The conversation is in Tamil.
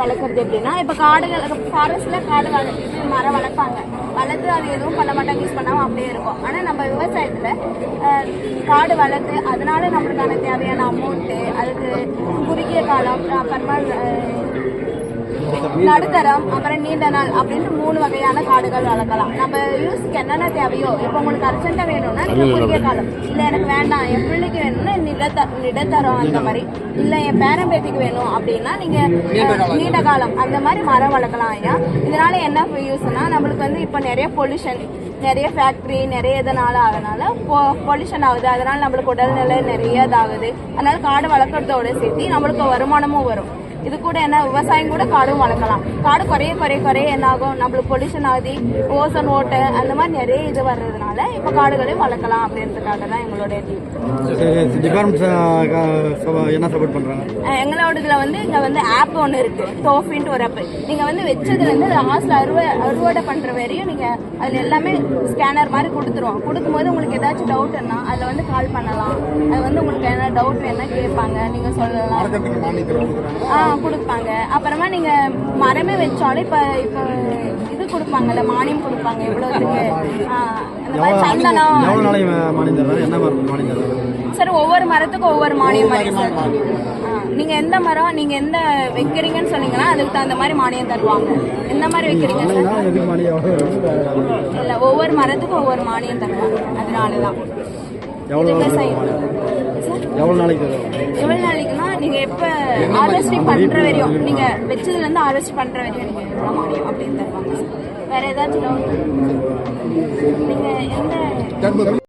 வளர்க்குறது எப்படின்னா, இப்போ காடுகள் ஃபாரஸ்ட்ல காடு வளர்த்து மரம் வளர்ப்பாங்க, வளர்த்து அது எதுவும் பண்ண மாட்டாங்க, யூஸ் பண்ணாமல் அப்படியே இருக்கும். ஆனால் நம்ம விவசாயத்தில் காடு வளர்த்து அதனால நம்மளுக்கான தேவையான அமௌண்ட்டு, அதுக்கு குறுகிய காலம், அப்புறமா நடுத்தரம், அப்புறம் நீண்ட நாள் அப்படின்னு 3 வகையான காடுகள் வளர்க்கலாம். நம்ம யூஸ்க்கு என்னென்ன தேவையோ, இப்போ உங்களுக்கு அர்ஜென்ட்டா வேணும்னா நீங்க குறுகிய காலம், இல்லை எனக்கு வேண்டாம் என் பிள்ளைக்கு வேணும்னா நிடத்தரம் அந்த மாதிரி, இல்லை என் பேரம்பேத்திக்கு வேணும் அப்படின்னா நீங்க நீண்ட காலம் அந்த மாதிரி மரம் வளர்க்கலாம். ஐயா இதனால என்ன யூஸ்னா, நம்மளுக்கு வந்து இப்போ நிறைய பொல்யூஷன், நிறைய ஃபேக்ட்ரி நிறைய இதனால ஆகுதுனால பொல்யூஷன் ஆகுது, அதனால நம்மளுக்கு உடல்நிலை நிறைய இதாகுது. அதனால காடு வளர்க்குறதோட சேர்த்து நம்மளுக்கு வருமானமும் வரும். இது கூட என்ன, விவசாயம் கூட காடும் வளர்க்கலாம். காடு குறைய என்ன ஆகும், நம்மளுக்கு பொல்யூஷன் ஆகுது, ஓசோன் ஓட்டை அந்த மாதிரி நிறைய இது வர்றதுனால இப்போ காடுகளையும் வளர்க்கலாம் அப்படின்றதுக்காக தான் எங்களுடைய என்ன சப்போர்ட் பண்றாங்க. எங்களோட இதுல வந்து இங்க வந்து ஆப் ஒன்று இருக்கு, தோஃபின்ட்டு ஒரு ஆப். நீங்க வந்து வச்சதுல இருந்து லாஸ்ட்ல அறுவடை பண்ற வரையும் நீங்க அதுல எல்லாமே ஸ்கேனர் மாதிரி கொடுத்துருவோம். கொடுக்கும்போது உங்களுக்கு ஏதாச்சும் டவுட்னா அதுல வந்து கால் பண்ணலாம். அது வந்து உங்களுக்கு என்ன டவுட் வேணா கேட்பாங்க, நீங்க சொல்லலாம், கொடுப்பாங்க. அப்புறமா நீங்க மரமே வச்சாலும் இப்ப இது கொடுப்பாங்கல்ல, மானியம் கொடுப்பாங்க. எவ்வளவுக்கு அந்த மாதிரி சந்தனம் சார், ஒவ்வொரு மரத்துக்கும் ஒவ்வொரு மானியம் மாதிரி சார். நீங்க எந்த மரம் நீங்க எந்த வைக்கிறீங்கன்னு சொன்னீங்கன்னா அதுக்கு தகுந்த மாதிரி மானியம் தருவாங்க. எந்த மாதிரி வைக்கிறீங்க சார்? இல்ல, ஒவ்வொரு மரத்துக்கும் ஒவ்வொரு மானியம் தருவாங்க. அதனாலதான் எவ்வளவு நாளைக்குன்னா நீங்க எப்ப ஹார்வெஸ்டிங் பண்ற வரையும், நீங்க வச்சதுல இருந்து ஹார்வெஸ்ட் பண்ற வரையும் நீங்க எவ்வளவு மானியம் அப்படின்னு தருவாங்க. வேற ஏதாச்சும் நீங்க எந்த